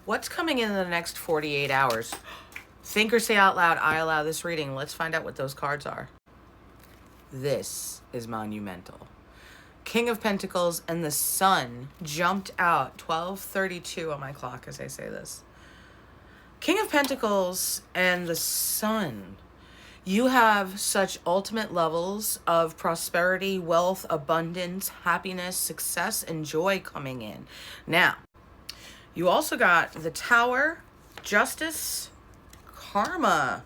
What's coming in the next 48 hours? Think or say out loud, I allow this reading. Let's find out what those cards are. This is monumental. King of Pentacles and the Sun jumped out. 12:32 on my clock as I say this. King of Pentacles and the Sun. You have such ultimate levels of prosperity, wealth, abundance, happiness, success, and joy coming in. Now, you also got the Tower, Justice, Karma,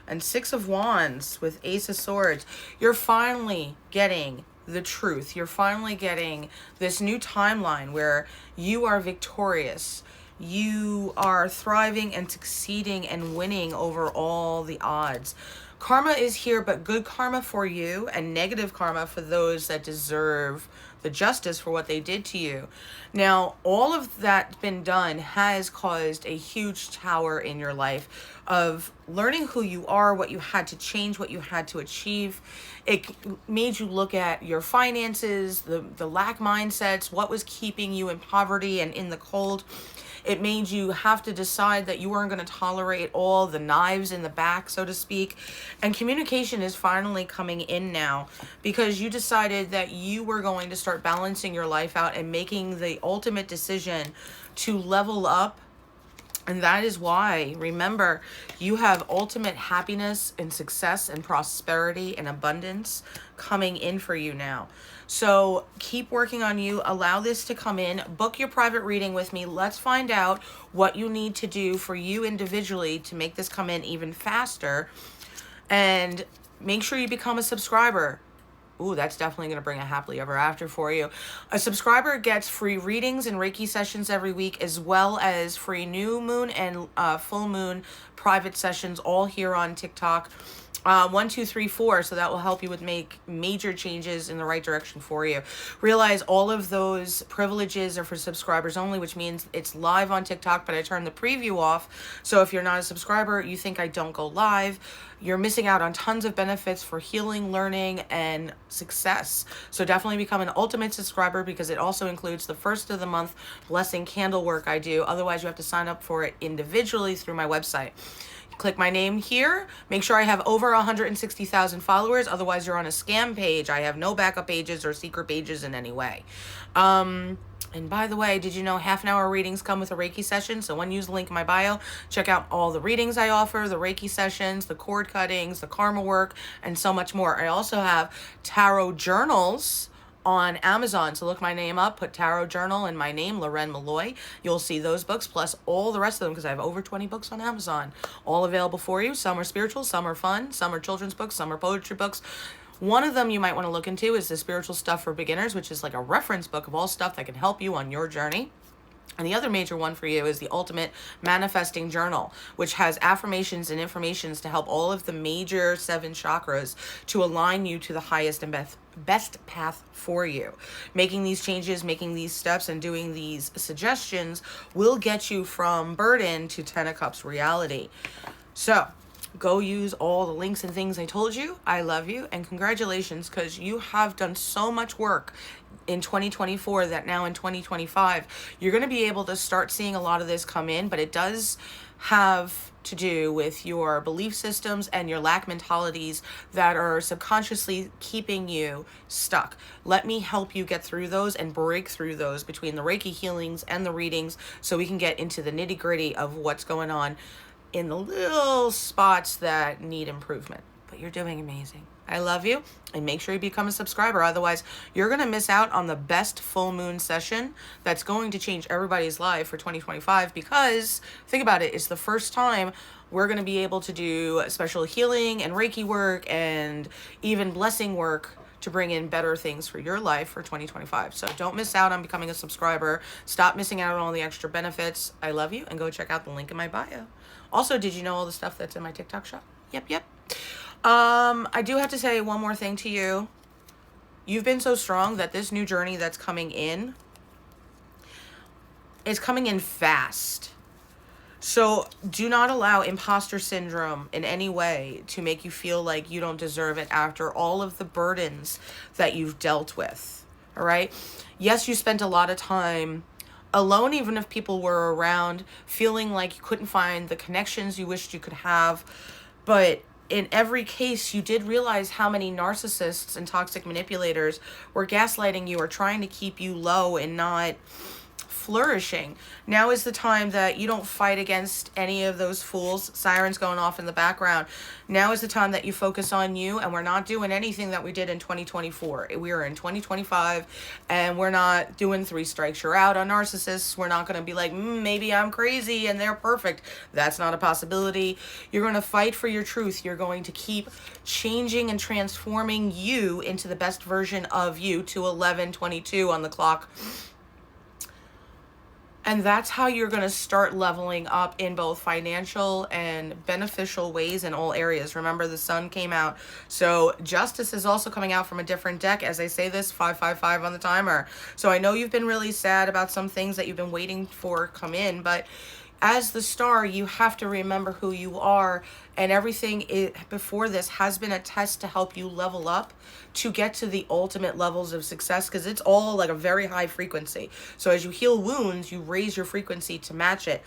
and Six of Wands with Ace of Swords. You're finally getting the truth. You're finally getting this new timeline where you are victorious. You are thriving and succeeding and winning over all the odds. Karma is here, but good karma for you and negative karma for those that deserve the justice for what they did to you. Now, all of that's been done has caused a huge tower in your life of learning who you are, what you had to change, what you had to achieve. It made you look at your finances, the lack mindsets, what was keeping you in poverty and in the cold. It made you have to decide that you weren't going to tolerate all the knives in the back, so to speak. And communication is finally coming in now because you decided that you were going to start balancing your life out and making the ultimate decision to level up. And that is why, remember, you have ultimate happiness and success and prosperity and abundance coming in for you now. So keep working on you. Allow this to come in. Book your private reading with me. Let's find out what you need to do for you individually to make this come in even faster. And make sure you become a subscriber. Ooh, that's definitely going to bring a happily ever after for you. A subscriber gets free readings and Reiki sessions every week, as well as free new moon and full moon private sessions, all here on TikTok. 1, 2, 3, 4. So that will help you with make major changes in the right direction for you. Realize all of those privileges are for subscribers only, which means it's live on TikTok, but I turn the preview off. So if you're not a subscriber, you think I don't go live, you're missing out on tons of benefits for healing, learning, and success. So definitely become an ultimate subscriber because it also includes the first of the month blessing candle work I do. Otherwise, you have to sign up for it individually through my website. Click my name here. Make sure I have over 160,000 followers. Otherwise, you're on a scam page. I have no backup pages or secret pages in any way. And by the way, did you know half-an-hour readings come with a Reiki session? So when you use the link in my bio, check out all the readings I offer, the Reiki sessions, the cord cuttings, the karma work, and so much more. I also have tarot journals on Amazon. So look my name up, put tarot journal and my name, LOREN Molloy. You'll see those books plus all the rest of them because I have over 20 books on Amazon, all available for you. Some are spiritual, some are fun, some are children's books, some are poetry books. One of them you might want to look into is the Spiritual Stuff for Beginners, which is like a reference book of all stuff that can help you on your journey. And the other major one for you is the Ultimate Manifesting Journal, which has affirmations and informations to help all of the major 7 chakras to align you to the highest and best path for you. Making these changes, making these steps, and doing these suggestions will get you from burden to 10 of Cups reality. So go use all the links and things I told you. I love you and congratulations because you have done so much work in 2024 that now in 2025 you're going to be able to start seeing a lot of this come in, but it does have to do with your belief systems and your lack mentalities that are subconsciously keeping you stuck. Let me help you get through those and break through those between the Reiki healings and the readings so we can get into the nitty-gritty of what's going on in the little spots that need improvement. But you're doing amazing. I love you, and make sure you become a subscriber. Otherwise, you're going to miss out on the best full moon session that's going to change everybody's life for 2025 because, think about it, it's the first time we're going to be able to do special healing and Reiki work and even blessing work to bring in better things for your life for 2025. So don't miss out on becoming a subscriber. Stop missing out on all the extra benefits. I love you, and go check out the link in my bio. Also, did you know all the stuff that's in my TikTok shop? Yep. I do have to say one more thing to you. You've been so strong that this new journey that's coming in is coming in fast. So do not allow imposter syndrome in any way to make you feel like you don't deserve it after all of the burdens that you've dealt with. All right. Yes, you spent a lot of time alone, even if people were around, feeling like you couldn't find the connections you wished you could have. But in every case, you did realize how many narcissists and toxic manipulators were gaslighting you or trying to keep you low and not flourishing. Now is the time that you don't fight against any of those fools. Sirens going off in the background. Now is the time that you focus on you, and we're not doing anything that we did in 2024. We are in 2025, and we're not doing 3 strikes you're out on narcissists. We're not going to be like, maybe I'm crazy and they're perfect. That's not a possibility. You're going to fight for your truth. You're going to keep changing and transforming you into the best version of you to 11:22 on the clock. And that's how you're going to start leveling up in both financial and beneficial ways in all areas. Remember, the sun came out. So justice is also coming out from a different deck. As I say this, 555 on the timer. So I know you've been really sad about some things that you've been waiting for come in, but as the star, you have to remember who you are, and everything before this has been a test to help you level up to get to the ultimate levels of success, because it's all like a very high frequency. So as you heal wounds, you raise your frequency to match it.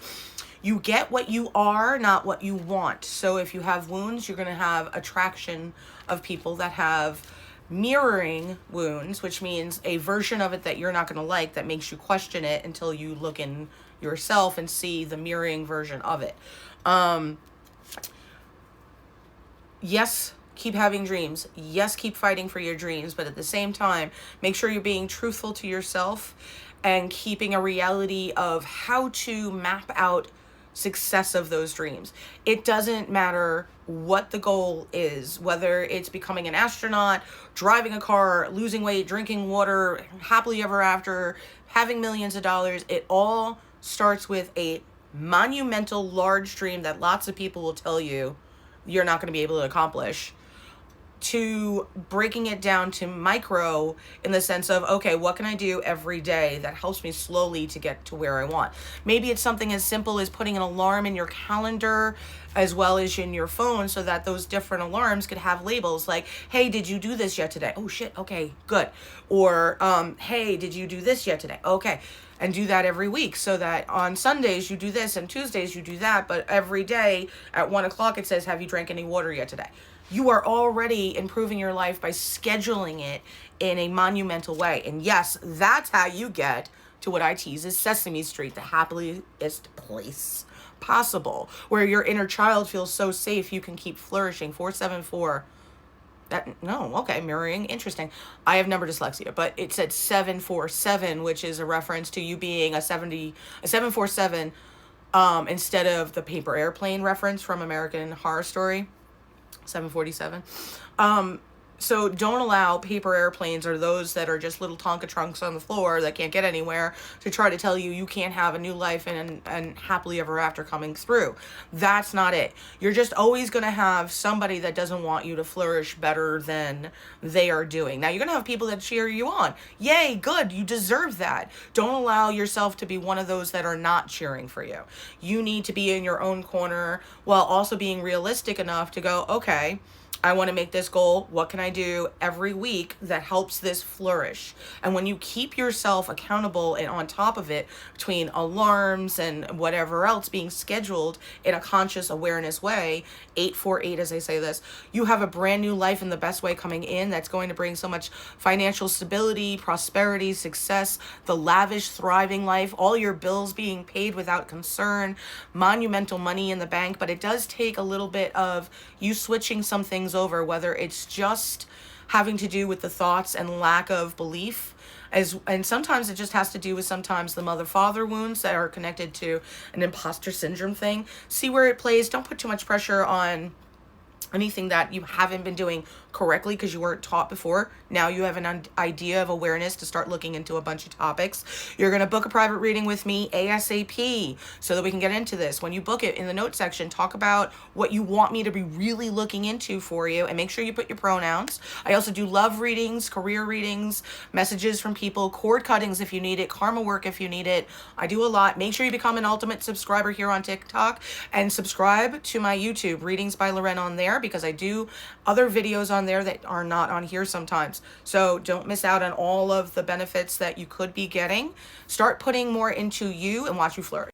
You get what you are, not what you want. So if you have wounds, you're going to have attraction of people that have mirroring wounds, which means a version of it that you're not going to like, that makes you question it until you look in yourself and see the mirroring version of it. Yes, keep having dreams. Yes, keep fighting for your dreams, but at the same time, make sure you're being truthful to yourself and keeping a reality of how to map out success of those dreams. It doesn't matter what the goal is, whether it's becoming an astronaut, driving a car, losing weight, drinking water, happily ever after, having millions of dollars. It all starts with a monumental large dream that lots of people will tell you you're not going to be able to accomplish, to breaking it down to micro in the sense of, okay, what can I do every day that helps me slowly to get to where I want? Maybe it's something as simple as putting an alarm in your calendar as well as in your phone, so that those different alarms could have labels like, hey, did you do this yet today? Oh shit, okay, good. Or, hey, did you do this yet today? Okay. And do that every week, so that on Sundays you do this and Tuesdays you do that, but every day at 1 o'clock it says, have you drank any water yet today? You are already improving your life by scheduling it in a monumental way. And yes, that's how you get to what I tease as Sesame Street, the happiest place possible, where your inner child feels so safe you can keep flourishing. 474. Mirroring, interesting. I have number dyslexia, but it said 747, which is a reference to you being a 747, instead of the paper airplane reference from American Horror Story, 747. So don't allow paper airplanes, or those that are just little Tonka trunks on the floor that can't get anywhere, to try to tell you you can't have a new life and happily ever after coming through. That's not it. You're just always going to have somebody that doesn't want you to flourish better than they are doing. Now, you're going to have people that cheer you on. Yay, good. You deserve that. Don't allow yourself to be one of those that are not cheering for you. You need to be in your own corner while also being realistic enough to go, okay, I want to make this goal. What can I do every week that helps this flourish? And when you keep yourself accountable and on top of it, between alarms and whatever else being scheduled in a conscious awareness way, 848 as I say this, you have a brand new life in the best way coming in that's going to bring so much financial stability, prosperity, success, the lavish, thriving life, all your bills being paid without concern, monumental money in the bank. But it does take a little bit of you switching some things over, whether it's just having to do with the thoughts and lack of belief, and sometimes it just has to do with sometimes the mother-father wounds that are connected to an imposter syndrome thing. See where it plays. Don't put too much pressure on anything that you haven't been doing correctly because you weren't taught before. Now you have an idea of awareness to start looking into a bunch of topics. You're going to book a private reading with me ASAP so that we can get into this. When you book it, in the notes section, talk about what you want me to be really looking into for you, and make sure you put your pronouns. I also do love readings, career readings, messages from people, cord cuttings if you need it, karma work if you need it. I do a lot. Make sure you become an ultimate subscriber here on TikTok, and subscribe to my YouTube, Readings by Loren, on there, because I do other videos on on there that are not on here sometimes. So don't miss out on all of the benefits that you could be getting. Start putting more into you and watch you flourish.